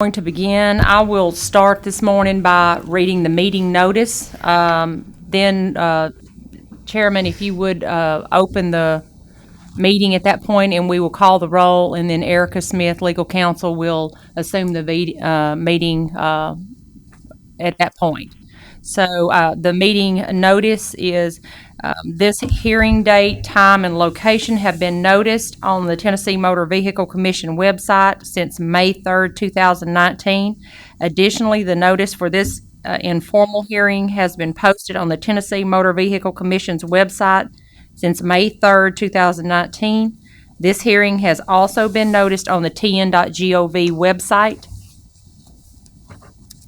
Going to begin. I will start this morning by reading the meeting notice. Then, Chairman, if you would open the meeting at that point, and we will call the roll, and then Erica Smith, legal counsel, will assume the meeting at that point. So the meeting notice is this hearing date, time, and location have been noticed on the Tennessee Motor Vehicle Commission website since May 3rd, 2019. Additionally, the notice for this informal hearing has been posted on the Tennessee Motor Vehicle Commission's website since May 3rd, 2019. This hearing has also been noticed on the tn.gov website.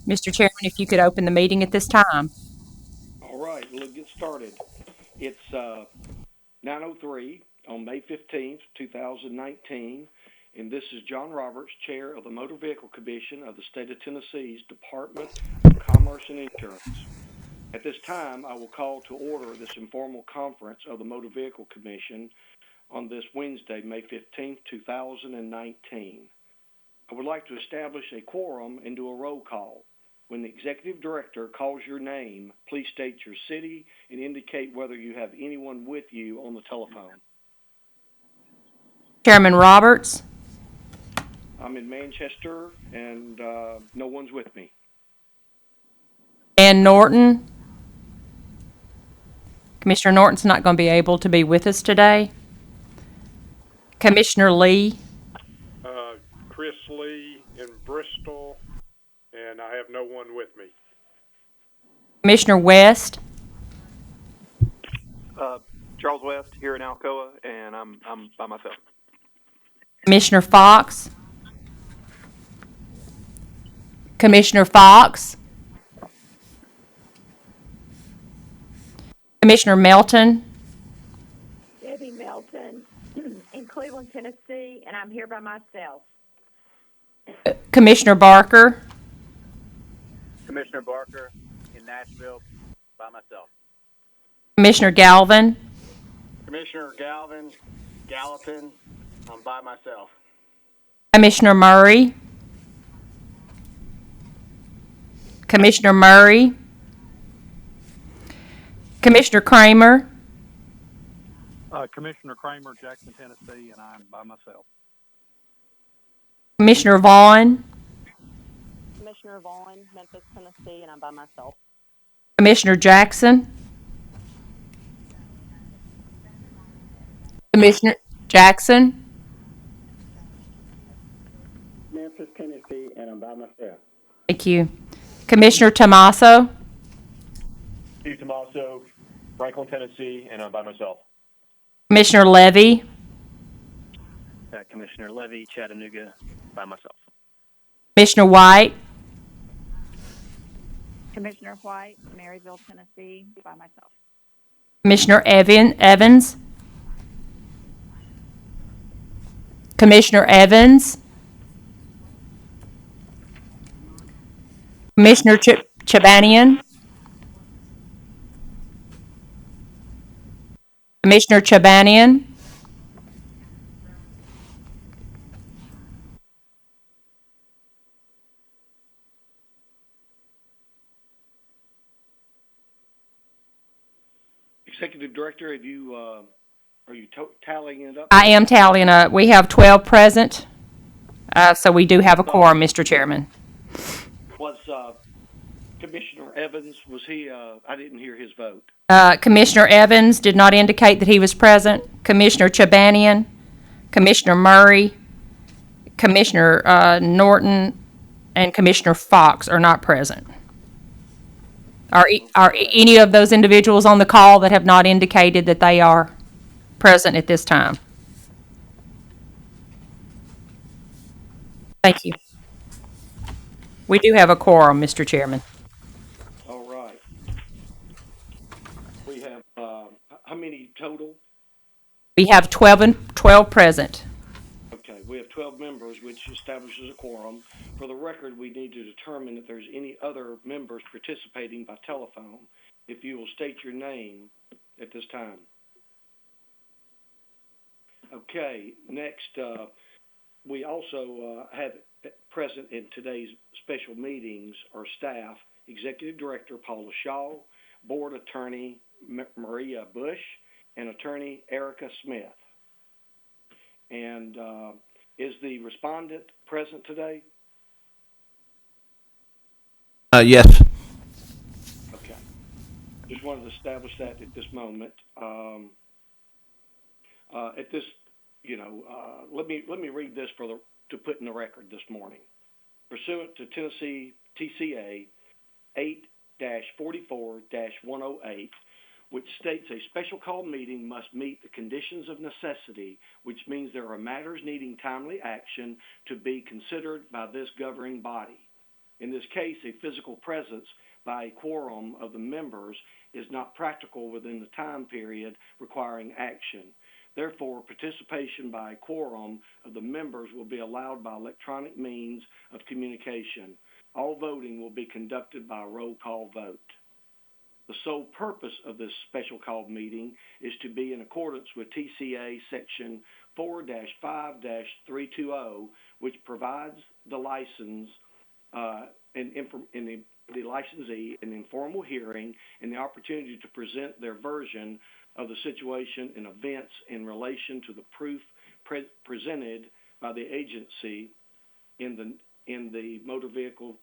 Mr. Chairman, if you could open the meeting at this time. All right, let's get started. It's 9:03 on May 15th, 2019, and this is John Roberts, Chair of the Motor Vehicle Commission of the State of Tennessee's Department of Commerce and Insurance. At this time, I will call to order this informal conference of the Motor Vehicle Commission on this Wednesday, May 15th, 2019. I would like to establish a quorum and do a roll call. When the executive director calls your name, please state your city and indicate whether you have anyone with you on the telephone. Chairman Roberts. I'm in Manchester, and no one's with me. Dan Norton. Commissioner Norton's not going to be able to be with us today. Commissioner Lee. Chris Lee in Bristol, and I have no one with me. Commissioner West. Charles West here in Alcoa, and I'm by myself. Commissioner Fox. Commissioner Fox. Commissioner Melton. Debbie Melton in Cleveland, Tennessee, and I'm here by myself. Commissioner Barker. Commissioner Barker in Nashville by myself. Commissioner Galvin. Commissioner Galvin, Gallatin, I'm by myself. Commissioner Murray. Commissioner Murray. Commissioner Kramer. Commissioner Kramer, Jackson, Tennessee, and I'm by myself. Commissioner Vaughn. Commissioner Vaughn, Memphis, Tennessee, and I'm by myself. Commissioner Jackson. Commissioner Jackson. Memphis, Tennessee, and I'm by myself. Thank you. Commissioner Tomaso. Steve Tomaso, Franklin, Tennessee, and I'm by myself. Commissioner Levy. Commissioner Levy, Chattanooga, by myself. Commissioner White. Commissioner White, Maryville, Tennessee, by myself. Commissioner Evans. Commissioner Evans. Commissioner Chabanian. Commissioner Chabanian. Executive Director, have you, are you tallying it up? I am tallying up. We have 12 present, so we do have a quorum, Mr. Chairman. Was Commissioner Evans, was he, I didn't hear his vote. Commissioner Evans did not indicate that he was present. Commissioner Chabanian, Commissioner Murray, Commissioner Norton, and Commissioner Fox are not present. Are any of those individuals on the call that have not indicated that they are present at this time? Thank you. We do have a quorum, Mr. Chairman. All right. We have, how many total? We have 12 present. Okay, we have 12 members, which establishes a quorum. For the record, we need to determine if there's any other members participating by telephone. If you will state your name at this time. Okay, next, we also have present in today's special meetings are staff, Executive Director Paula Shaw, Board Attorney Maria Bush, and Attorney Erica Smith. And is the respondent present today? Yes. Okay. Just wanted to establish that at this moment. At this, let me read this to put in the record this morning. Pursuant to Tennessee TCA 8-44-108, which states a special call meeting must meet the conditions of necessity, which means there are matters needing timely action to be considered by this governing body. In this case, a physical presence by a quorum of the members is not practical within the time period requiring action. Therefore, participation by a quorum of the members will be allowed by electronic means of communication. All voting will be conducted by a roll call vote. The sole purpose of this special call meeting is to be in accordance with TCA Section 4-5-320, which provides the license the licensee an informal hearing and the opportunity to present their version of the situation and events in relation to the proof presented by the agency in the motor vehicle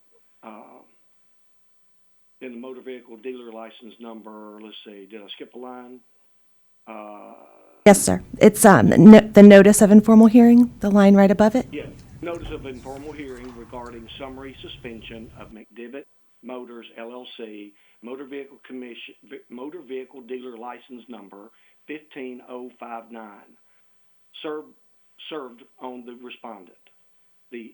dealer license number. Let's see, did I skip a line? Yes, sir. It's the notice of informal hearing, the line right above it. Yeah, notice of informal hearing regarding summary suspension of McDivitt Motors LLC motor vehicle dealer license number 15059, served on the respondent. The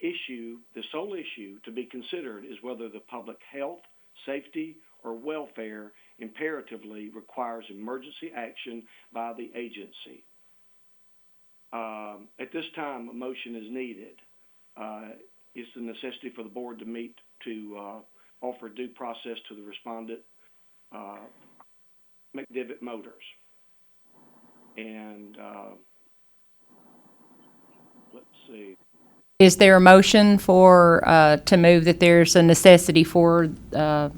sole issue to be considered is whether the public health, safety, or welfare imperatively requires emergency action by the agency. At this time, a motion is needed. It's the necessity for the board to meet to offer due process to the respondent, McDivitt Motors. And let's see. Is there a motion to move that there's a necessity for the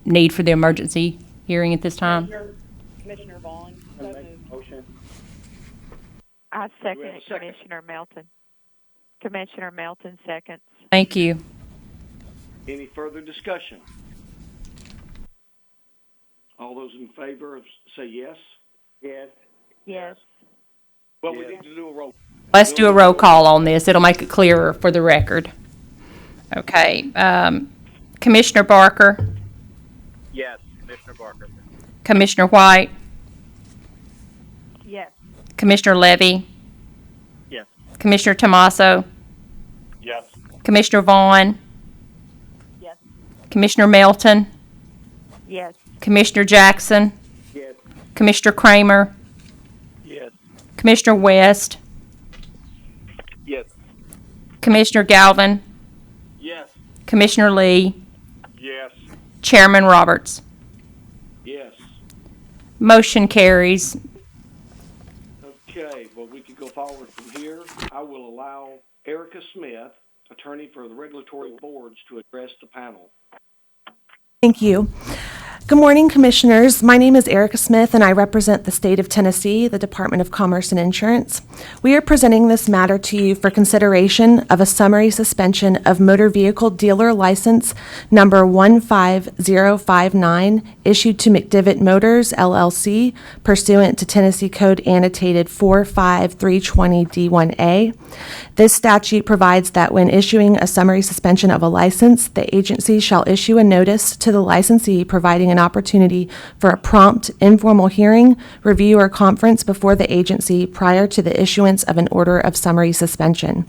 need for the emergency hearing at this time? Commissioner Vaughn, so moved. Motion. I second Do we have a it, second? Commissioner Melton. Commissioner Melton seconds. Thank you. Any further discussion? All those in favor say yes. Yes. Yes. Well, we need to do a roll. Let's do a roll call on this. It'll make it clearer for the record. Okay. Commissioner Barker, Yes, Commissioner Barker. Commissioner White, Yes. Commissioner Levy, Yes. Commissioner Tomaso, Yes. Commissioner Vaughn, Yes. Commissioner Melton, Yes. Commissioner Jackson, Yes. Commissioner Kramer, Yes. Commissioner West, Yes. Commissioner Galvin, Yes. Commissioner Lee, Yes. Chairman Roberts. Yes. Motion carries. Okay, well, we could go forward from here. I will allow Erica Smith, attorney for the regulatory boards, to address the panel. Thank you. Good morning, Commissioners. My name is Erica Smith, and I represent the state of Tennessee, the Department of Commerce and Insurance. We are presenting this matter to you for consideration of a summary suspension of motor vehicle dealer license number 15059 issued to McDivitt Motors, LLC, pursuant to Tennessee Code Annotated 45320D1A. This statute provides that when issuing a summary suspension of a license, the agency shall issue a notice to the licensee providing an opportunity for a prompt, informal hearing, review, or conference before the agency prior to the issuance of an order of summary suspension.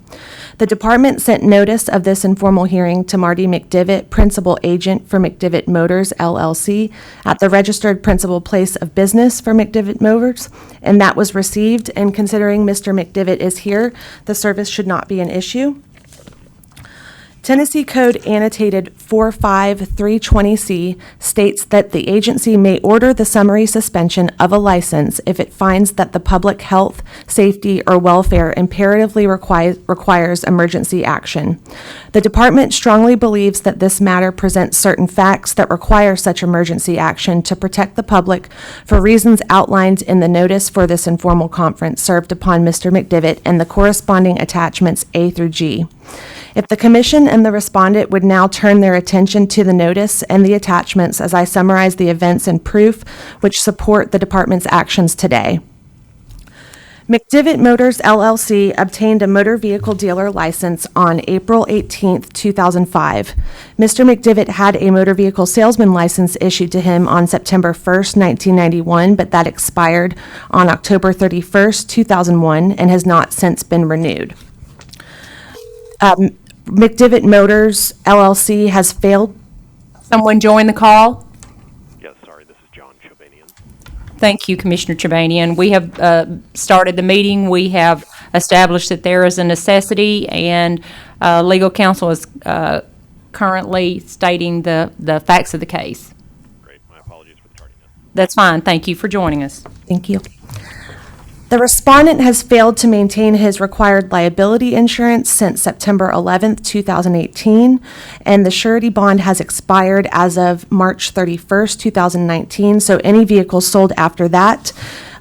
The department sent notice of this informal hearing to Marty McDivitt, principal agent for McDivitt Motors, LLC, at the registered principal place of business for McDivitt Motors, and that was received, and considering Mr. McDivitt is here, the service should not be an issue. Tennessee Code annotated 45320C states that the agency may order the summary suspension of a license if it finds that the public health, safety, or welfare imperatively requires emergency action. The department strongly believes that this matter presents certain facts that require such emergency action to protect the public for reasons outlined in the notice for this informal conference served upon Mr. McDivitt and the corresponding attachments A through G. If the Commission and the Respondent would now turn their attention to the notice and the attachments as I summarize the events and proof which support the Department's actions today. McDivitt Motors LLC obtained a motor vehicle dealer license on April 18, 2005. Mr. McDivitt had a motor vehicle salesman license issued to him on September 1, 1991, but that expired on October 31, 2001, and has not since been renewed. McDivitt Motors LLC has failed. Someone join the call? Yes, sorry, this is John Chobanian. Thank you, Commissioner Chobanian. We have started the meeting. We have established that there is a necessity, and legal counsel is currently stating the facts of the case. Great, my apologies for the tardiness. That's fine. Thank you for joining us. Thank you. The respondent has failed to maintain his required liability insurance since September 11, 2018, and the surety bond has expired as of March 31, 2019, so any vehicles sold after that,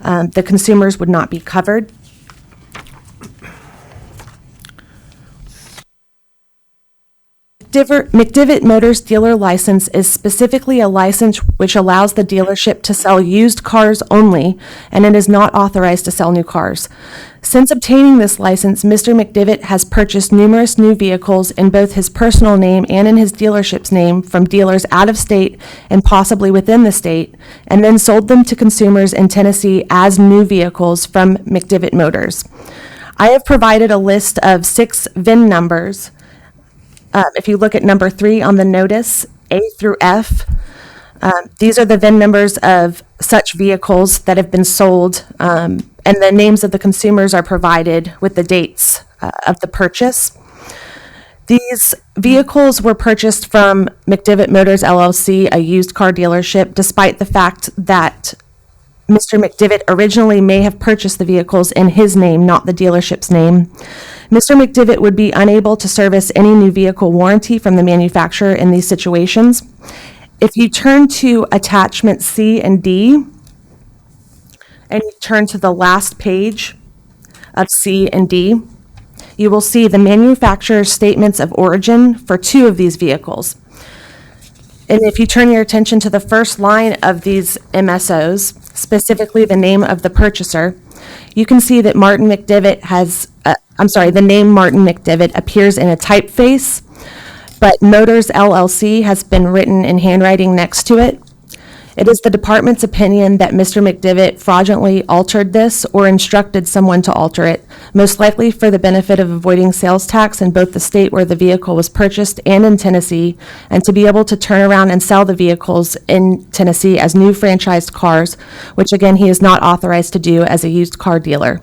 the consumers would not be covered. McDivitt Motors dealer license is specifically a license which allows the dealership to sell used cars only, and it is not authorized to sell new cars. Since obtaining this license, Mr. McDivitt has purchased numerous new vehicles in both his personal name and in his dealership's name from dealers out of state and possibly within the state, and then sold them to consumers in Tennessee as new vehicles from McDivitt Motors. I have provided a list of 6 VIN numbers. If you look at number 3 on the notice, A through F, these are the VIN numbers of such vehicles that have been sold, and the names of the consumers are provided with the dates of the purchase. These vehicles were purchased from McDivitt Motors LLC, a used car dealership, despite the fact that Mr. McDivitt originally may have purchased the vehicles in his name, not the dealership's name. Mr. McDivitt would be unable to service any new vehicle warranty from the manufacturer in these situations. If you turn to attachment C and D, and you turn to the last page of C and D, you will see the manufacturer's statements of origin for 2 of these vehicles. And if you turn your attention to the first line of these MSOs, specifically the name of the purchaser, you can see that Martin McDivitt has, the name Martin McDivitt appears in a typeface, but Motors LLC has been written in handwriting next to it. It is the department's opinion that Mr. McDivitt fraudulently altered this or instructed someone to alter it, most likely for the benefit of avoiding sales tax in both the state where the vehicle was purchased and in Tennessee, and to be able to turn around and sell the vehicles in Tennessee as new franchised cars, which again he is not authorized to do as a used car dealer.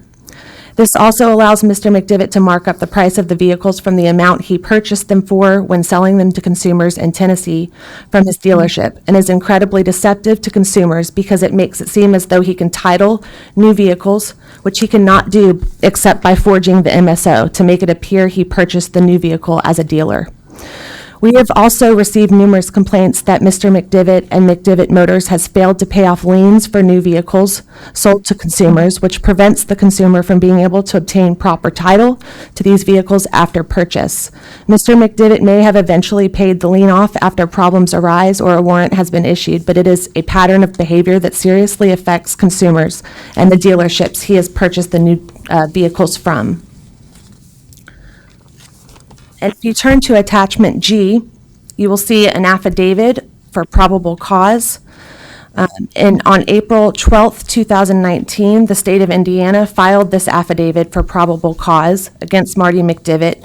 This also allows Mr. McDivitt to mark up the price of the vehicles from the amount he purchased them for when selling them to consumers in Tennessee from his dealership, and is incredibly deceptive to consumers because it makes it seem as though he can title new vehicles, which he cannot do except by forging the MSO to make it appear he purchased the new vehicle as a dealer. We have also received numerous complaints that Mr. McDivitt and McDivitt Motors has failed to pay off liens for new vehicles sold to consumers, which prevents the consumer from being able to obtain proper title to these vehicles after purchase. Mr. McDivitt may have eventually paid the lien off after problems arise or a warrant has been issued, but it is a pattern of behavior that seriously affects consumers and the dealerships he has purchased the new vehicles from. And if you turn to attachment G, you will see an affidavit for probable cause. And on April 12th, 2019, the state of Indiana filed this affidavit for probable cause against Marty McDivitt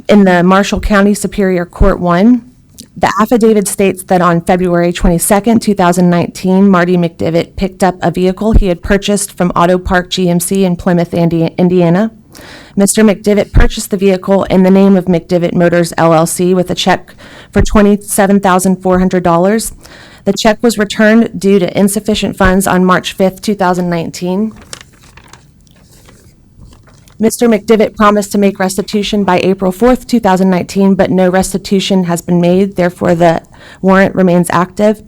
in the Marshall County Superior Court 1. The affidavit states that on February 22nd, 2019, Marty McDivitt picked up a vehicle he had purchased from Auto Park GMC in Plymouth, Indiana. Mr. McDivitt purchased the vehicle in the name of McDivitt Motors LLC with a check for $27,400. The check was returned due to insufficient funds on March 5th, 2019. Mr. McDivitt promised to make restitution by April 4th, 2019, but no restitution has been made. Therefore, the warrant remains active.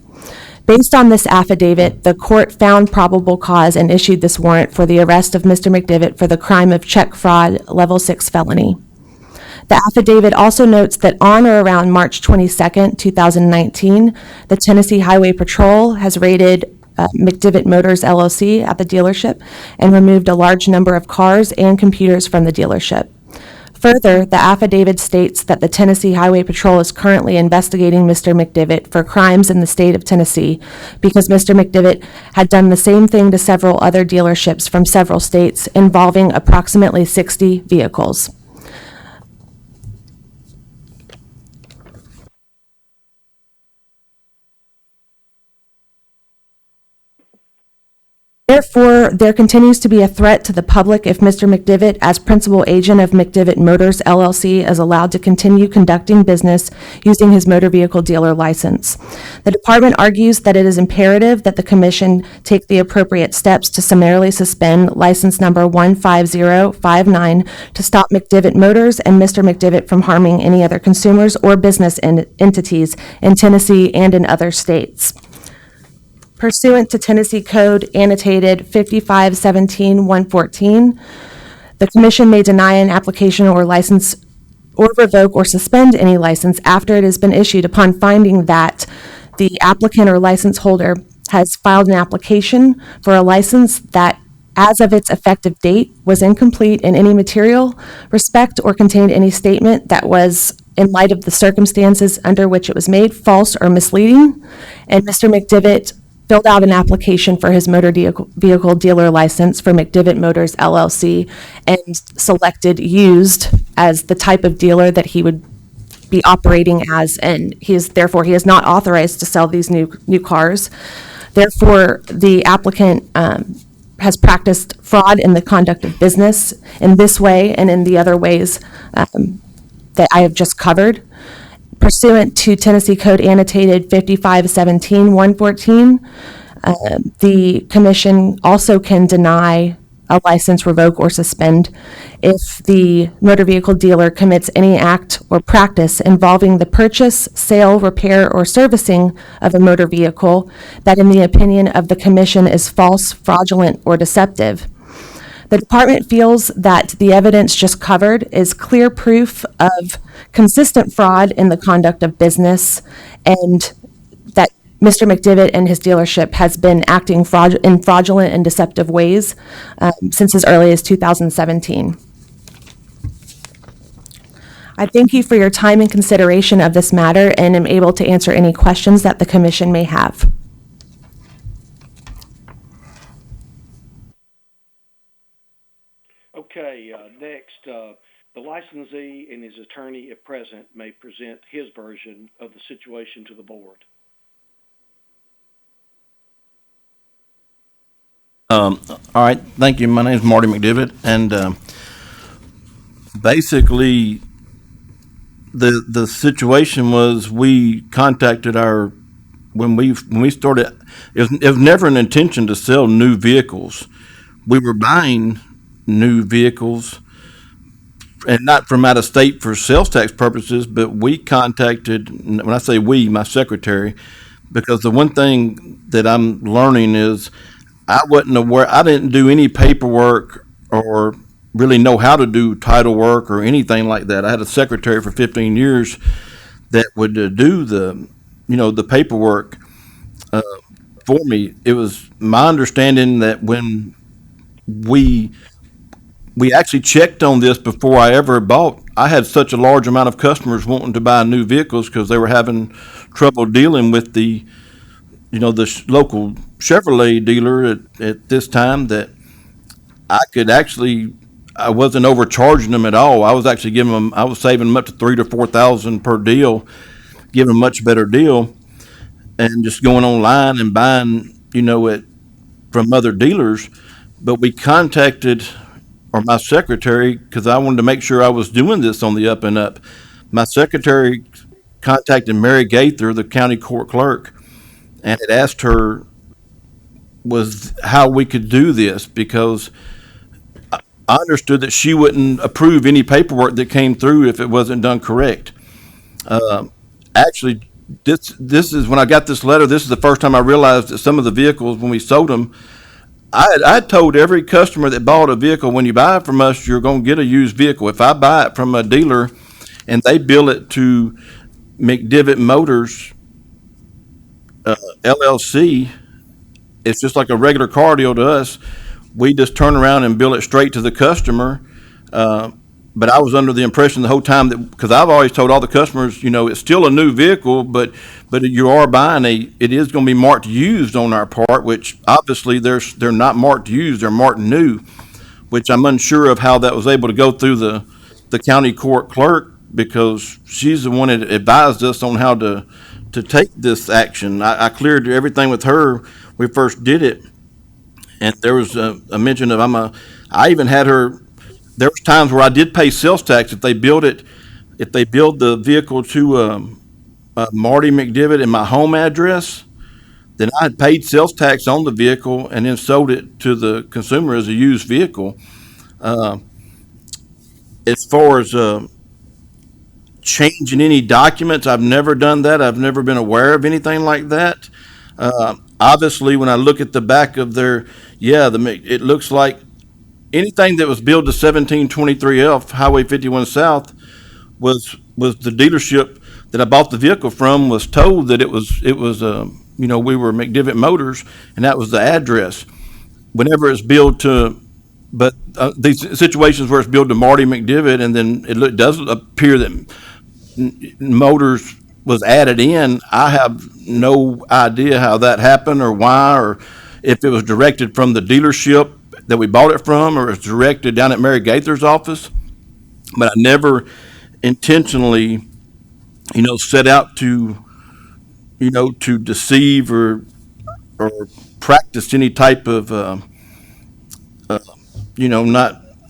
Based on this affidavit, the court found probable cause and issued this warrant for the arrest of Mr. McDivitt for the crime of check fraud, level 6 felony. The affidavit also notes that on or around March 22nd, 2019, the Tennessee Highway Patrol has raided McDivitt Motors LLC at the dealership and removed a large number of cars and computers from the dealership. Further, the affidavit states that the Tennessee Highway Patrol is currently investigating Mr. McDivitt for crimes in the state of Tennessee because Mr. McDivitt had done the same thing to several other dealerships from several states involving approximately 60 vehicles. Therefore, there continues to be a threat to the public if Mr. McDivitt, as principal agent of McDivitt Motors LLC, is allowed to continue conducting business using his motor vehicle dealer license. The department argues that it is imperative that the commission take the appropriate steps to summarily suspend license number 15059 to stop McDivitt Motors and Mr. McDivitt from harming any other consumers or business entities in Tennessee and in other states. Pursuant to Tennessee Code annotated 5517-114, the commission may deny an application or license or revoke or suspend any license after it has been issued upon finding that the applicant or license holder has filed an application for a license that, as of its effective date, was incomplete in any material respect or contained any statement that was, in light of the circumstances under which it was made, false or misleading, and Mr. McDivitt filled out an application for his motor vehicle dealer license for McDivitt Motors LLC and selected used as the type of dealer that he would be operating as, and he is not authorized to sell these new cars. Therefore, the applicant has practiced fraud in the conduct of business in this way and in the other ways that I have just covered. Pursuant to Tennessee Code annotated 5517-114, the commission also can deny a license, revoke, or suspend if the motor vehicle dealer commits any act or practice involving the purchase, sale, repair, or servicing of a motor vehicle that, in the opinion of the commission, is false, fraudulent, or deceptive. The department feels that the evidence just covered is clear proof of consistent fraud in the conduct of business, and that Mr. McDivitt and his dealership has been acting in fraudulent and deceptive ways since as early as 2017. I thank you for your time and consideration of this matter and am able to answer any questions that the commission may have. Okay, next, the licensee and his attorney, if present, may present his version of the situation to the board. All right, thank you. My name is Marty McDivitt, and basically, the situation was we contacted when we started. It was never an intention to sell new vehicles. We were buying new vehicles, and not from out of state for sales tax purposes, but we contacted, when I say we, my secretary, because the one thing that I'm learning is I wasn't aware, I didn't do any paperwork or really know how to do title work or anything like that. I had a secretary for 15 years that would do the paperwork for me. It was my understanding that when we actually checked on this before I ever bought. I had such a large amount of customers wanting to buy new vehicles because they were having trouble dealing with the local Chevrolet dealer at this time that I wasn't overcharging them at all. I was actually I was saving them up to $3,000 to $4,000 per deal, giving them a much better deal, and just going online and buying, from other dealers. But we contacted or my secretary, because I wanted to make sure I was doing this on the up and up. My secretary contacted Mary Gaither, the county court clerk, and had asked her was how we could do this, because I understood that she wouldn't approve any paperwork that came through if it wasn't done correct. Actually, this is when I got this letter. This is the first time I realized that some of the vehicles, when we sold them, I told every customer that bought a vehicle, when you buy it from us, you're going to get a used vehicle. If I buy it from a dealer and they bill it to McDivitt Motors LLC, it's just like a regular car deal to us. We just turn around and bill it straight to the customer. But I was under the impression the whole time that, because I've always told all the customers, it's still a new vehicle, but you are buying it is going to be marked used on our part, which obviously they're not marked used, they're marked new, which I'm unsure of how that was able to go through the county court clerk, because she's the one that advised us on how to take this action. I cleared everything with her when we first did it, and there was a mention of I even had her. There was times where I did pay sales tax if they billed the vehicle to Marty McDivitt in my home address, then I had paid sales tax on the vehicle and then sold it to the consumer as a used vehicle. As far as changing any documents, I've never done that. I've never been aware of anything like that. Obviously, when I look at the back of it looks like anything that was billed to 1723F Highway 51 South was the dealership that I bought the vehicle from was told that it was we were McDivitt Motors, and that was the address. Whenever it's billed to, but these situations where it's billed to Marty McDivitt, and then it doesn't appear that Motors was added in, I have no idea how that happened or why, or if it was directed from the dealership that we bought it from, or it's directed down at Mary Gaither's office. But I never intentionally, set out to, to deceive or practice any type of, not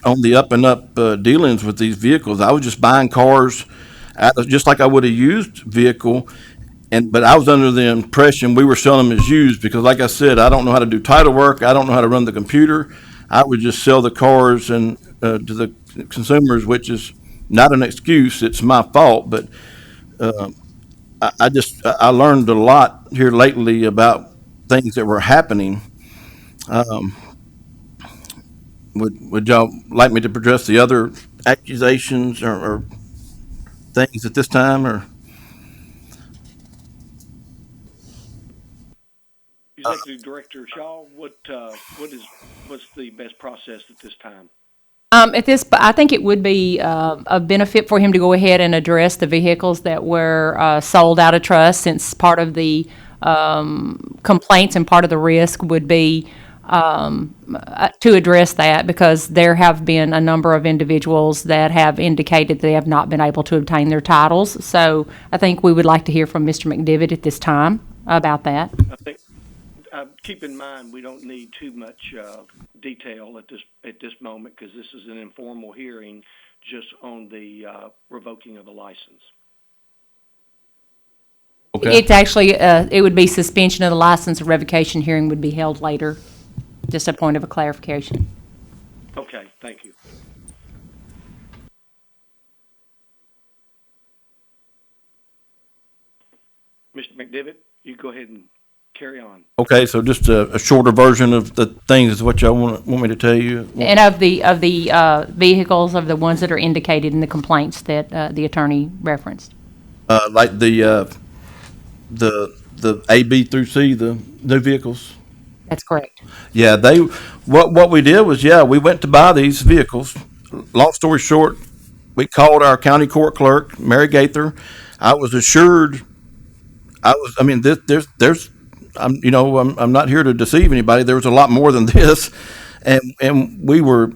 on the up and up dealings with these vehicles. I was just buying cars just like I would a used vehicle. But I was under the impression we were selling them as used, because, like I said, I don't know how to do title work. I don't know how to run the computer. I would just sell the cars and to the consumers, which is not an excuse. It's my fault. But I learned a lot here lately about things that were happening. Would y'all like me to address the other accusations or things at this time, or? Executive Director Shaw, what's the best process at this time? I think it would be a benefit for him to go ahead and address the vehicles that were sold out of trust, since part of the complaints and part of the risk would be to address that, because there have been a number of individuals that have indicated they have not been able to obtain their titles. So I think we would like to hear from Mr. McDivitt at this time about that. I think, keep in mind, we don't need too much detail at this moment, because this is an informal hearing just on the revoking of a license. Okay. It's actually, it would be suspension of the license. A revocation hearing would be held later. Just a point of a clarification. Okay, thank you. Mr. McDivitt, you go ahead and carry on. Okay, so just a shorter version of the things is what y'all want me to tell you. And of the vehicles, of the ones that are indicated in the complaints that the attorney referenced. Like the A, B through C, the new vehicles. That's correct. Yeah, what we did was, we went to buy these vehicles. Long story short, we called our county court clerk, Mary Gaither. I was assured. I'm not here to deceive anybody. There was a lot more than this, and we were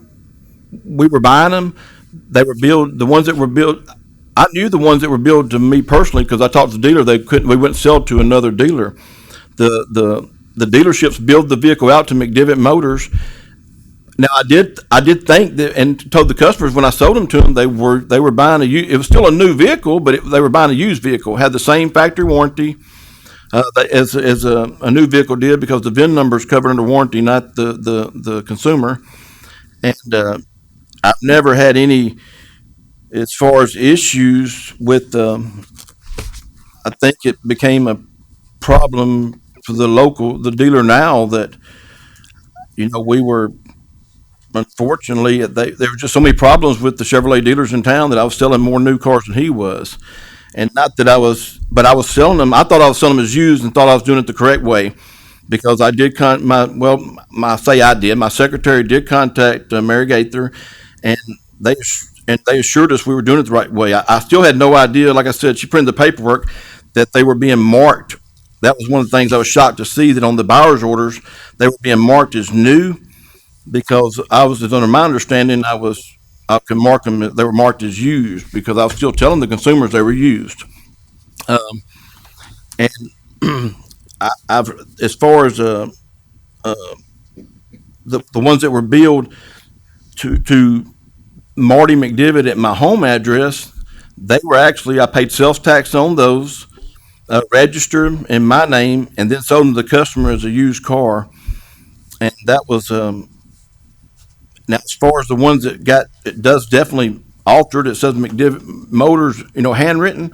buying them. They were billed. The ones that were billed, I knew the ones that were billed to me personally, because I talked to the dealer. We wouldn't sell to another dealer. The dealerships billed the vehicle out to McDivitt Motors. Now, I did think that, and told the customers when I sold them to them, they were buying it was still a new vehicle, but they were buying a used vehicle, had the same factory warranty, as a new vehicle did, because the VIN number is covered under warranty, not the consumer. And, I've never had any, as far as issues with, I think it became a problem for the dealer now that, we were, unfortunately, there were just so many problems with the Chevrolet dealers in town that I was selling more new cars than he was. And not that but I was selling them, I thought I was selling them as used and thought I was doing it the correct way. Because I did my secretary did contact Mary Gaither, and they assured us we were doing it the right way. I still had no idea, like I said, she printed the paperwork, that they were being marked. That was one of the things I was shocked to see, that on the buyer's orders, they were being marked as new, because I was under my understanding, I could mark them, they were marked as used, because I was still telling the consumers they were used. And I've, as far as the ones that were billed to Marty McDivitt at my home address, they were actually, I paid sales tax on those, registered in my name, and then sold them to the customer as a used car. And that was, now as far as the ones it does definitely altered, it says McDivitt Motors, handwritten.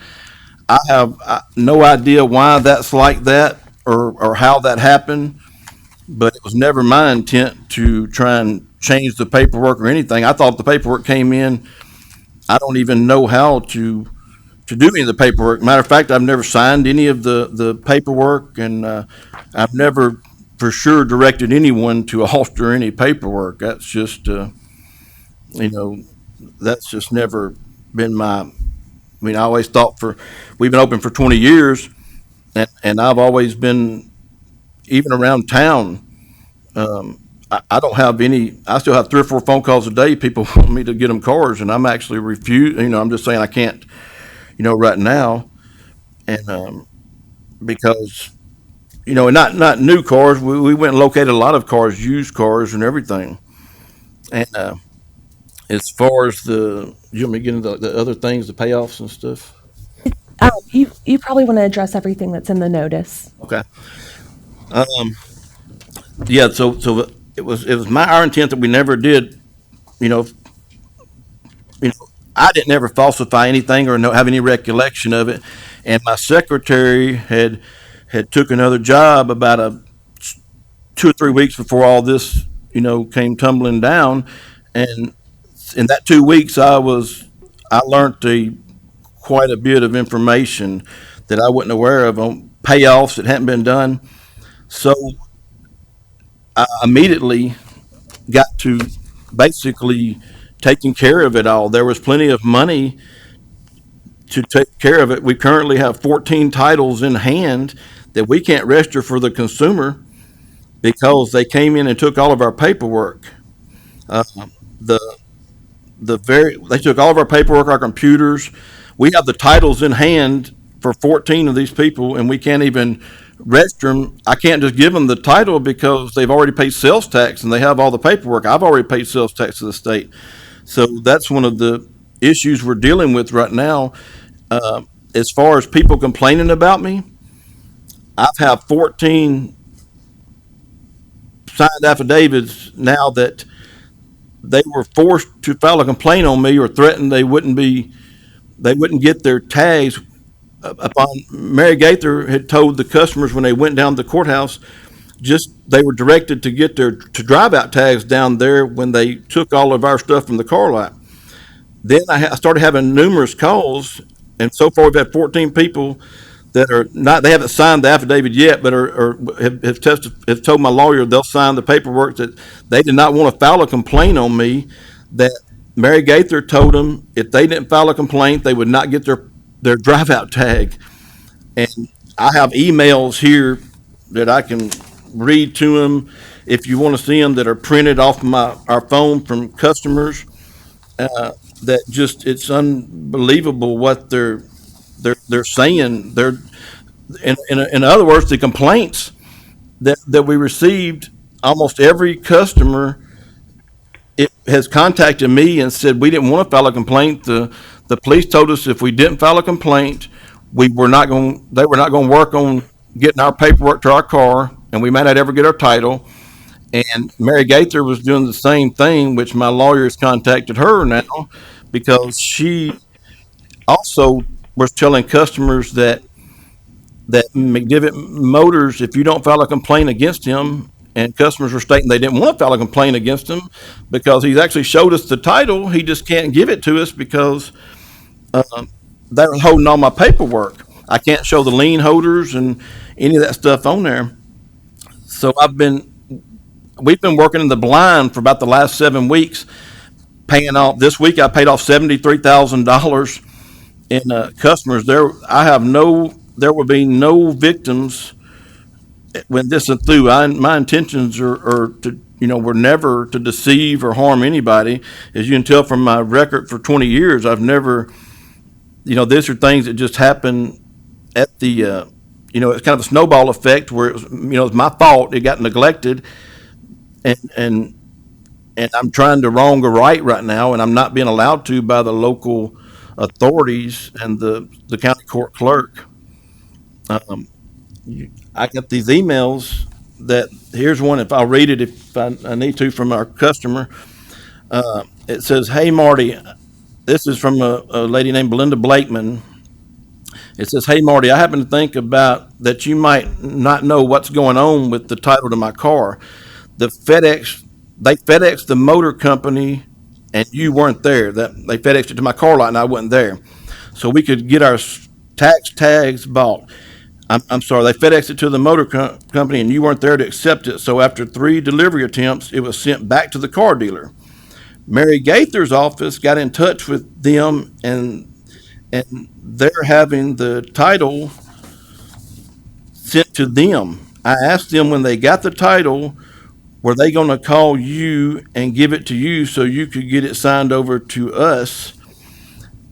I have no idea why that's like that, or how that happened, but it was never my intent to try and change the paperwork or anything. I thought the paperwork came in. I don't even know how to do any of the paperwork. Matter of fact, I've never signed any of the paperwork, and I've never for sure directed anyone to alter any paperwork. That's just, that's just never been I always thought we've been open for 20 years, and I've always been, even around town, I don't have I still have 3 or 4 phone calls a day. People want me to get them cars, and I'm actually I'm just saying I can't, right now. And, because, not new cars, we went and located a lot of cars, used cars and everything. And, as far as you want me to get into the other things, the payoffs and stuff? You probably want to address everything that's in the notice. Okay. Yeah, so it was our intent that we never did, I didn't ever falsify anything or have any recollection of it. And my secretary had took another job about 2 or 3 weeks before all this, came tumbling down. And in that 2 weeks, I learned quite a bit of information that I wasn't aware of on payoffs that hadn't been done. So I immediately got to basically taking care of it all. There was plenty of money to take care of it. We currently have 14 titles in hand that we can't register for the consumer because they came in and took all of our paperwork. They took all of our paperwork, our computers. We have the titles in hand for 14 of these people, and we can't even register them. I can't just give them the title because they've already paid sales tax and they have all the paperwork. I've already paid sales tax to the state. So that's one of the issues we're dealing with right now. As far as people complaining about me, I've had 14 signed affidavits now that they were forced to file a complaint on me or threatened they wouldn't get their tags. Upon Mary Gaither had told the customers when they went down to the courthouse, they were directed to get their drive out tags down there when they took all of our stuff from the car lot. Then I started having numerous calls, and so far we've had 14 people that are not, they haven't signed the affidavit yet, but have told my lawyer they'll sign the paperwork that they did not want to file a complaint on me, that Mary Gaither told them if they didn't file a complaint, they would not get their drive out tag. And I have emails here that I can read to them if you want to see them, that are printed off our phone from customers. That just, it's unbelievable what they're saying. In other words, the complaints that we received, almost every customer has contacted me and said we didn't want to file a complaint. The police told us if we didn't file a complaint, they were not going to work on getting our paperwork to our car, and we might not ever get our title. And Mary Gaither was doing the same thing, which my lawyers contacted her now because she also was telling customers that McDivitt Motors, if you don't file a complaint against him, and customers were stating they didn't want to file a complaint against him because he's actually showed us the title, he just can't give it to us because they're holding all my paperwork. I can't show the lien holders and any of that stuff on there. So we've been working in the blind for about the last 7 weeks, paying off. This week I paid off $73,000 in customers. There will be no victims when this is through. My intentions are to, were never to deceive or harm anybody. As you can tell from my record for 20 years, I've never, these are things that just happen at the, it's kind of a snowball effect where it was, it's my fault. It got neglected, and I'm trying to wrong a right now, and I'm not being allowed to by the local authorities and the county court clerk. I got these emails that, here's one, if I'll read it if I need to, from our customer. It says, "Hey Marty," this is from a lady named Belinda Blakeman. It says, "Hey Marty, I happen to think about that you might not know what's going on with the title to my car. They FedExed the motor company and you weren't there. They FedExed it to my car lot and I wasn't there. So we could get our tags bought. I'm sorry, they FedExed it to the motor company and you weren't there to accept it. So after 3 delivery attempts, it was sent back to the car dealer. Mary Gaither's office got in touch with them and they're having the title sent to them. I asked them when they got the title, were they going to call you and give it to you so you could get it signed over to us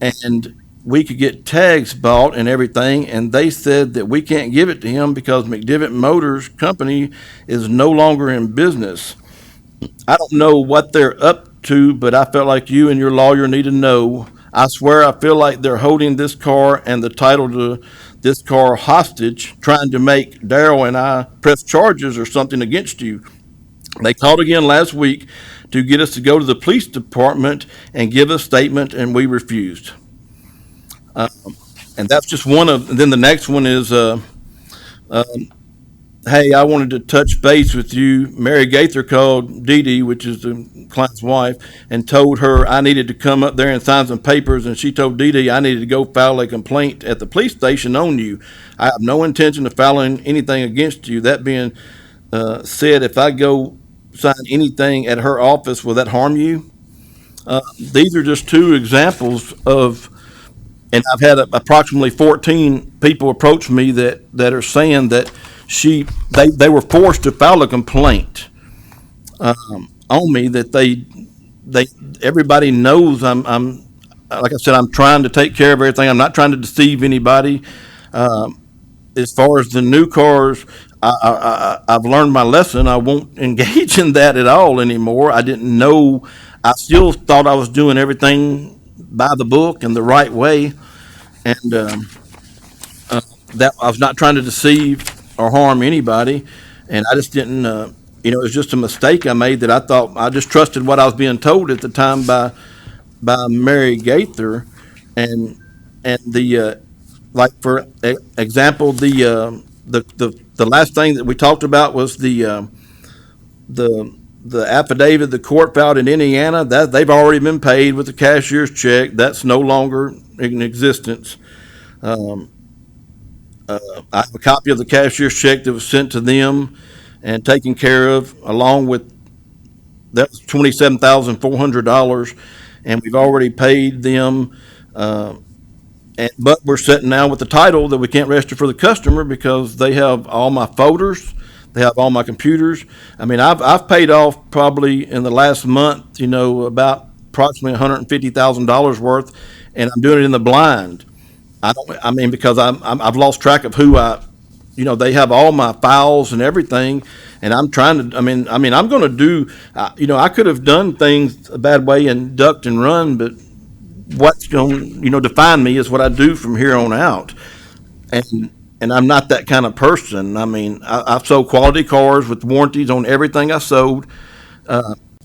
and we could get tags bought and everything? And they said that we can't give it to him because McDivitt Motors Company is no longer in business. I don't know what they're up to, but I felt like you and your lawyer need to know. I swear I feel like they're holding this car and the title to this car hostage, trying to make Daryl and I press charges or something against you. They called again last week to get us to go to the police department and give a statement, and we refused." And that's just one of. Then the next one is, "Hey, I wanted to touch base with you. Mary Gaither called Dee Dee, which is the client's wife, and told her I needed to come up there and sign some papers, and she told Dee Dee I needed to go file a complaint at the police station on you. I have no intention of filing anything against you. That being said, if I go sign anything at her office, will that harm you?" These are just 2 examples of, and I've had approximately 14 people approach me that are saying that they were forced to file a complaint on me, that everybody knows I'm like I said, I'm trying to take care of everything. I'm not trying to deceive anybody. As far as the new cars, I've learned my lesson. I won't engage in that at all anymore. I didn't know. I still thought I was doing everything by the book and the right way, and that I was not trying to deceive or harm anybody. And I just didn't. It was just a mistake I made, that I thought I just trusted what I was being told at the time by Mary Gaither, and the like for example, the last thing that we talked about was the affidavit the court filed in Indiana. That they've already been paid with the cashier's check. That's no longer in existence. I have a copy of the cashier's check that was sent to them and taken care of, along with that was $27,400, and we've already paid them. But we're sitting now with the title that we can't register for the customer because they have all my folders, they have all my computers. I mean, I've paid off probably in the last month, about approximately $150,000 worth, and I'm doing it in the blind. Because I've lost track of who I they have all my files and everything, and I'm trying to. I'm going to do. I could have done things a bad way and ducked and run, but what's going, define me is what I do from here on out, and I'm not that kind of person. I've sold quality cars with warranties on everything I sold.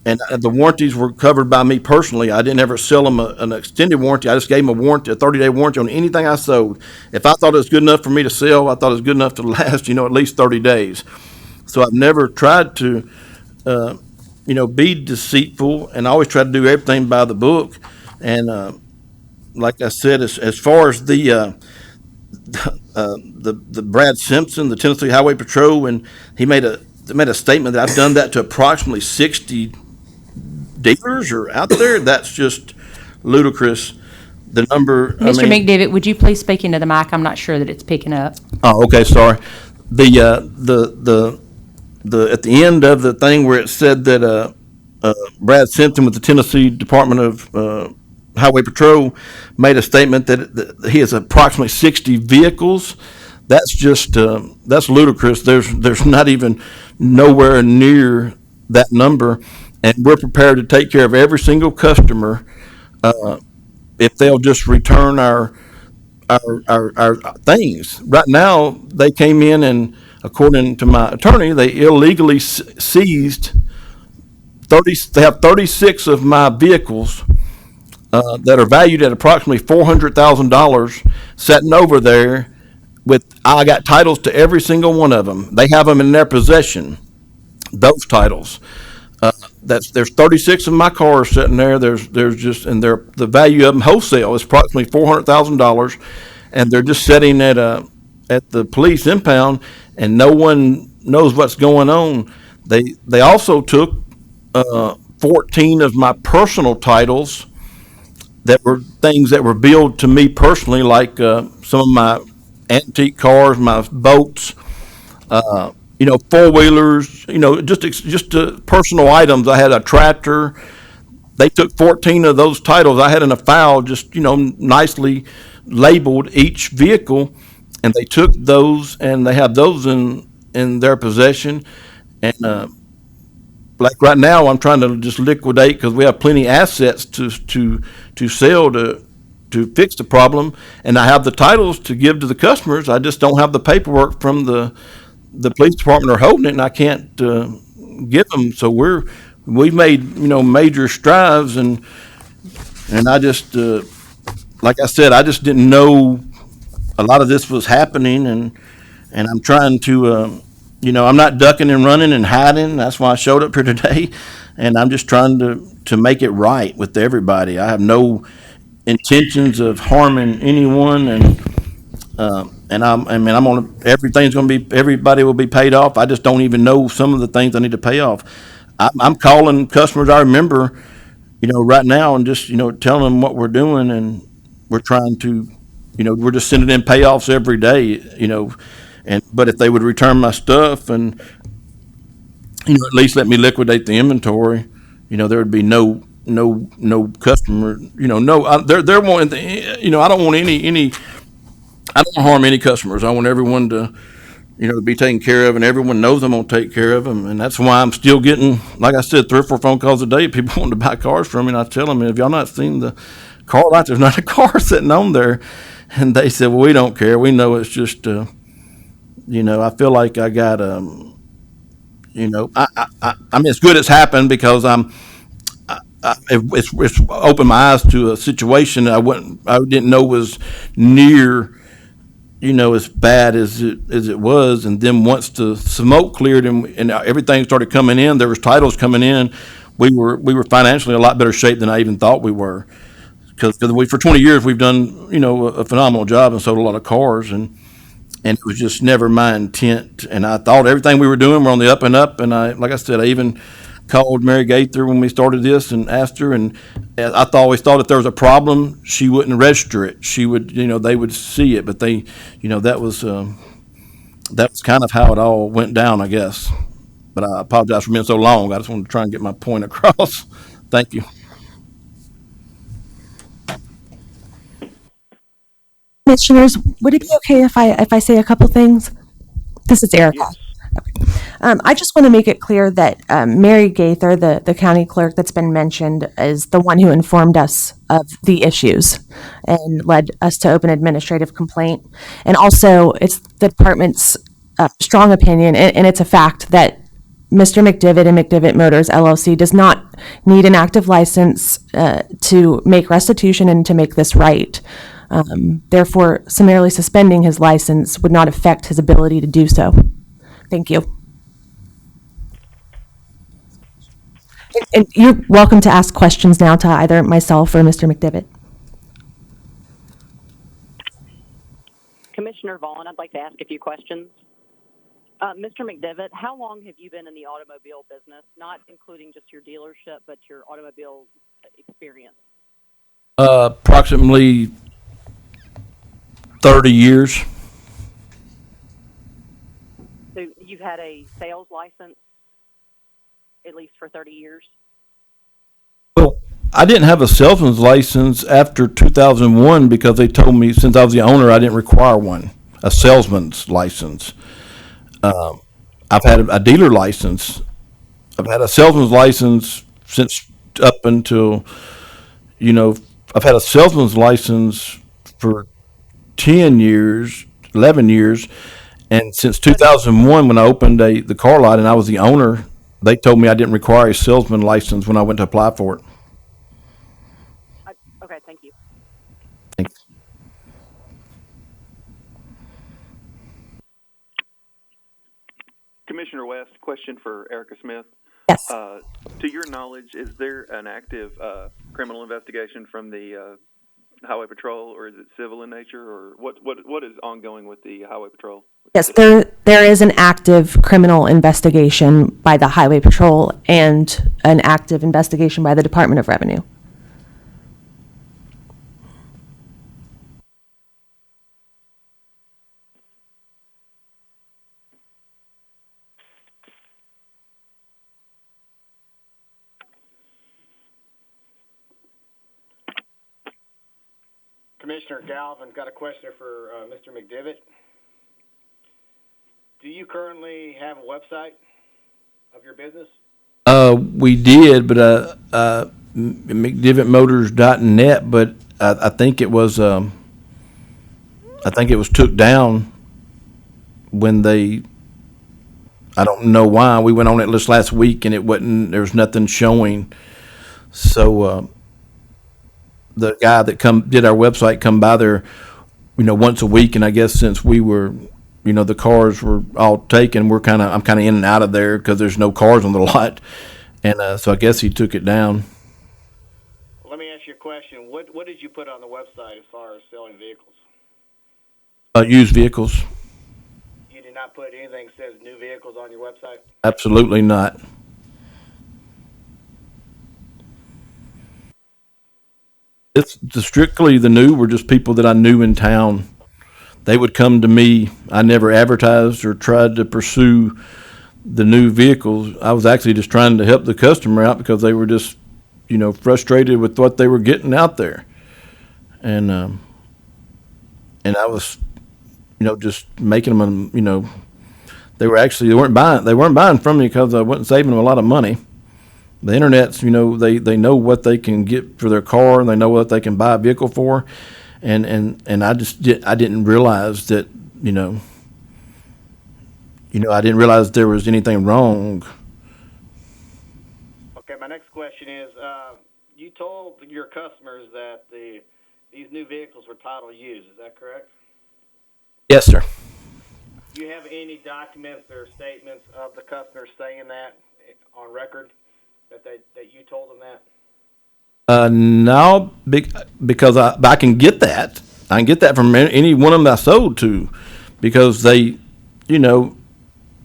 And the warranties were covered by me personally. I didn't ever sell them an extended warranty. I just gave them a warranty, a 30-day warranty on anything I sold. If I thought it was good enough for me to sell, I thought it was good enough to last, at least 30 days. So I've never tried to, be deceitful, and I always try to do everything by the book. And like I said, as far as the Brad Simpson, the Tennessee Highway Patrol, and he made a statement that I've done that to approximately 60 dealers are out there. That's just ludicrous. The number, Mr. McDevitt, would you please speak into the mic? I'm not sure that it's picking up. Oh, okay, sorry. The at the end of the thing where it said that Brad Simpson with the Tennessee Department of Highway Patrol made a statement that he has approximately 60 vehicles. That's just that's ludicrous. There's not even nowhere near that number, and we're prepared to take care of every single customer if they'll just return our things. Right now, they came in and, according to my attorney, they illegally seized 30. They have 36 of my vehicles that are valued at approximately $400,000 sitting over there. I got titles to every single one of them. They have them in their possession. Those titles. There's 36 of my cars sitting there. There's just, and the value of them wholesale is approximately $400,000, and they're just sitting at the police impound, and no one knows what's going on. They also took 14 of my personal titles that were things that were billed to me personally, like some of my antique cars, my boats, four-wheelers, just personal items. I had a tractor. They took 14 of those titles I had in a file, just, nicely labeled each vehicle, and they took those, and they have those in their possession. And like right now, I'm trying to just liquidate because we have plenty of assets to sell to fix the problem, and I have the titles to give to the customers. I just don't have the paperwork from the police department are holding it, and I can't give them. So we've made major strides, and I just like I said, I just didn't know a lot of this was happening, and I'm trying to I'm not ducking and running and hiding. That's why I showed up here today, and I'm just trying to make it right with everybody. I have no intentions of harming anyone, and I'm on everything's going to be, everybody will be paid off. I just don't even know some of the things I need to pay off. I'm calling customers I remember, right now, and just, telling them what we're doing, and we're trying to, we're just sending in payoffs every day, but if they would return my stuff and, at least let me liquidate the inventory, there would be no customer, they're wanting, I don't want I don't harm any customers. I want everyone to, to be taken care of, and everyone knows I'm going to take care of them. And that's why I'm still getting, like I said, 3 or 4 phone calls a day. People wanting to buy cars from me, and I tell them, if y'all not seen the car lot, there's not a car sitting on there. And they said, well, we don't care. We know it's just, I feel like I got, I mean, it's good it's happened because it's opened my eyes to a situation I didn't know was near, as bad as it was. And then once the smoke cleared and everything started coming in, there was titles coming in. We were financially in a lot better shape than I even thought we were, because for 20 years we've done a phenomenal job and sold a lot of cars, and it was just never my intent. And I thought everything we were doing were on the up and up. And like I said, I even called Mary Gaither when we started this and asked her, and I always thought if there was a problem, she wouldn't register it. She would, they would see it, but they, that was kind of how it all went down, I guess. But I apologize for being so long. I just wanted to try and get my point across. Thank you. Commissioners, would it be okay if I say a couple things? This is Erica. Yes. I just want to make it clear that Mary Gaither, the county clerk that's been mentioned, is the one who informed us of the issues and led us to open administrative complaint. And also, it's the department's strong opinion, and it's a fact that Mr. McDivitt and McDivitt Motors LLC does not need an active license to make restitution and to make this right. Therefore, summarily suspending his license would not affect his ability to do so. Thank you. And you're welcome to ask questions now to either myself or Mr. McDivitt. Commissioner Vaughn, I'd like to ask a few questions. Mr. McDivitt, how long have you been in the automobile business, not including just your dealership, but your automobile experience? Approximately 30 years. So you've had a sales license at least for 30 years? Well, I didn't have a salesman's license after 2001 because they told me since I was the owner, I didn't require one, a salesman's license. I've had a dealer license. I've had a salesman's license since up until, I've had a salesman's license for 10 years, 11 years. And since 2001, when I opened the car lot and I was the owner, they told me I didn't require a salesman license when I went to apply for it. Okay, thank you. Thanks. Commissioner West, question for Erica Smith. Yes. To your knowledge, is there an active criminal investigation from the Highway Patrol, or is it civil in nature, or what is ongoing with the Highway Patrol? Yes, there is an active criminal investigation by the Highway Patrol and an active investigation by the Department of Revenue. Commissioner Galvin, got a question for Mr. McDivitt. Do you currently have a website of your business? We did, but McDivittMotors.net, but I think it was took down when they. I don't know why. We went on it just last week, and it wasn't. There was nothing showing. So the guy that did our website come by there, once a week, and I guess since we were. The cars were all taken. I'm kind of in and out of there because there's no cars on the lot, and so I guess he took it down. Let me ask you a question. What did you put on the website as far as selling vehicles? Used vehicles. You did not put anything that says new vehicles on your website? Absolutely not. It's strictly the new were just people that I knew in town. They would come to me. I never advertised or tried to pursue the new vehicles. I was actually just trying to help the customer out because they were just, frustrated with what they were getting out there. And I was, just making them, they weren't buying from me because I wasn't saving them a lot of money. The internet's, they know what they can get for their car and they know what they can buy a vehicle for. And I didn't realize that, I didn't realize there was anything wrong. Okay, my next question is, you told your customers that these new vehicles were title used, is that correct? Yes, sir. Do you have any documents or statements of the customers saying that on record, that you told them that? No, because I can get that. I can get that from any one of them I sold to, because they,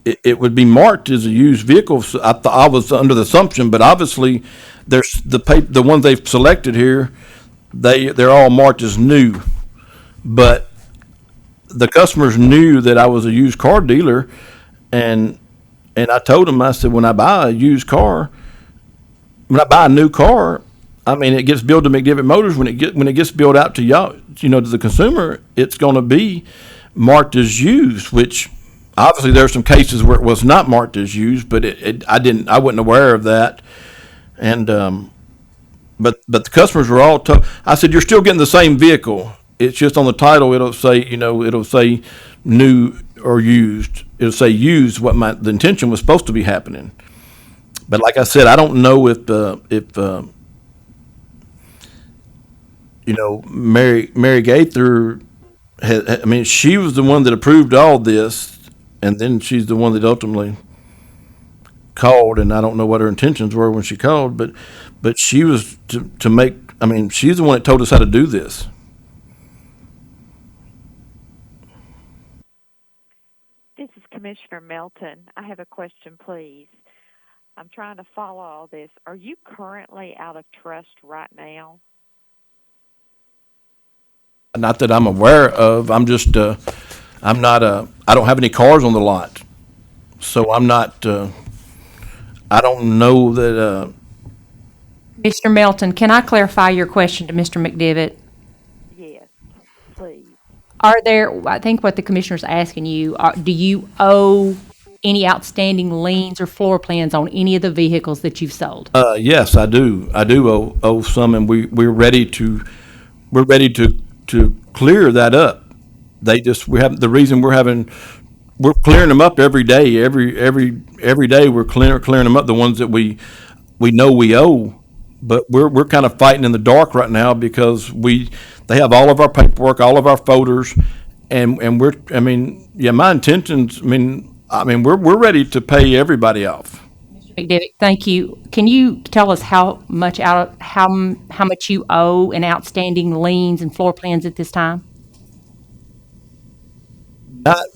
it would be marked as a used vehicle. So I was under the assumption, but obviously, there's the ones they've selected here, they're all marked as new, but the customers knew that I was a used car dealer, and I told them, I said, when I buy a new car. I mean, it gets billed to McDivitt Motors. When it gets billed out to y'all, to the consumer, it's going to be marked as used, which obviously there are some cases where it was not marked as used, but I wasn't aware of that. And, but the customers were all I said, you're still getting the same vehicle. It's just on the title, it'll say new or used. It'll say used, the intention was supposed to be happening. But like I said, I don't know if Mary Gaither I mean, she was the one that approved all this, and then she's the one that ultimately called, and I don't know what her intentions were when she called, but she was to make, I mean, she's the one that told us how to do this. This is Commissioner Melton. I have a question, please. I'm trying to follow all this. Are you currently out of trust right now? Not that I'm aware of. I'm just, I'm not, I don't have any cars on the lot. So I'm not, I don't know that, Mr. Melton, can I clarify your question to Mr. McDivitt? Yes, please. Are there, I think what the commissioner's asking you, do you owe any outstanding liens or floor plans on any of the vehicles that you've sold? yes, I do. I do owe some, and we're ready to clear that up. The reason we're clearing them up every day. Every day we're clearing them up, the ones that we know we owe. But we're kind of fighting in the dark right now because they have all of our paperwork, all of our folders, and my intentions, we're ready to pay everybody off. Mr. McDivitt, thank you. Can you tell us how much you owe in outstanding liens and floor plans at this time?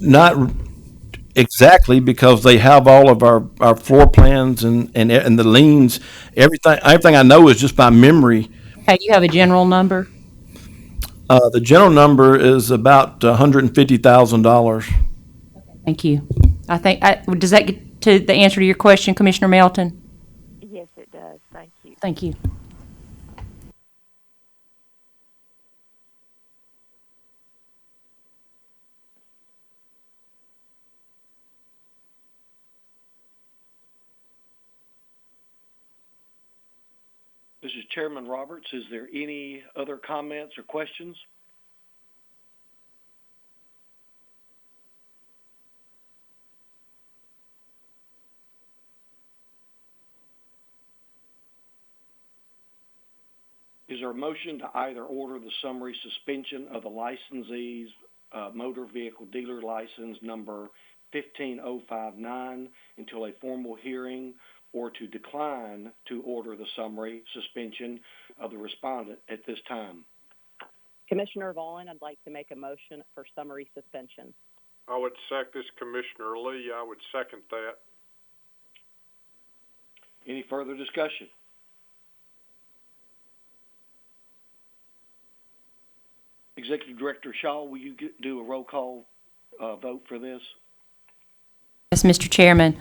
Not exactly, because they have all of our floor plans and the liens. Everything I know is just by memory. Okay, you have a general number? The general number is about $150,000. Thank you. I think, does that get to the answer to your question, Commissioner Melton? Yes, it does. Thank you. Thank you. This is Chairman Roberts. Is there any other comments or questions? Is there a motion to either order the summary suspension of the licensee's motor vehicle dealer license number 15059 until a formal hearing, or to decline to order the summary suspension of the respondent at this time? Commissioner Vaughn, I'd like to make a motion for summary suspension. I would this Commissioner Lee. I would second that. Any further discussion? Executive Director Shaw, will you do a roll call vote for this? Yes, Mr. Chairman.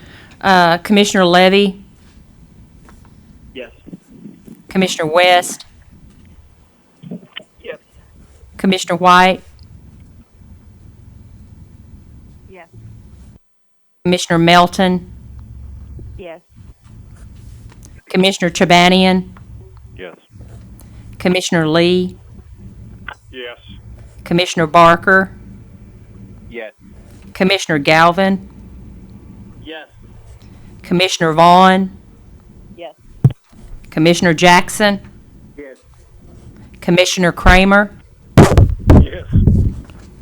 Commissioner Levy? Yes. Commissioner West? Yes. Commissioner White? Yes. Commissioner Melton? Yes. Commissioner Tribanian? Yes. Commissioner Lee? Yes. Commissioner Barker? Yes. Commissioner Galvin? Yes. Commissioner Vaughn? Yes. Commissioner Jackson? Yes. Commissioner Kramer? Yes.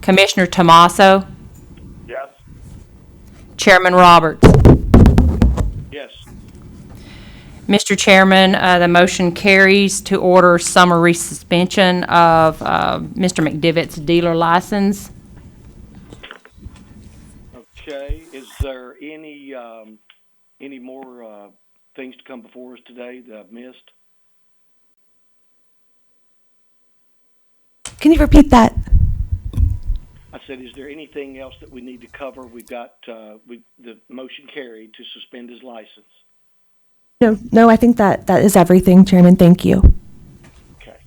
Commissioner Tomaso? Yes. Chairman Roberts? Yes. Mr. Chairman, the motion carries to order summary suspension of Mr. McDivitt's dealer license. Okay. Is there any more things to come before us today that I've missed? Can you repeat that? I said, is there anything else that we need to cover? We've got the motion carried to suspend his license. No, I think that is everything, Chairman. Thank you. Okay.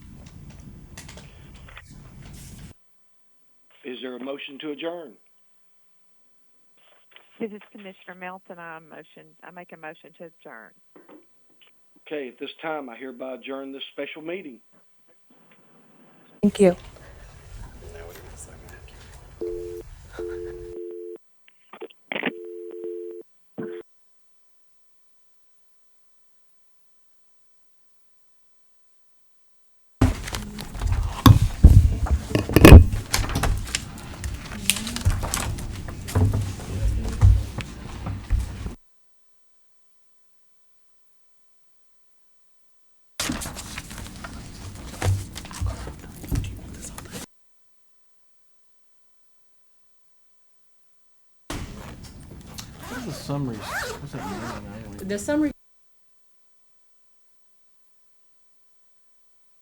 Is there a motion to adjourn? This is Commissioner Melton. I make a motion to adjourn. Okay, at this time, I hereby adjourn this special meeting. Thank you. What is the summary? What's that mean? The summary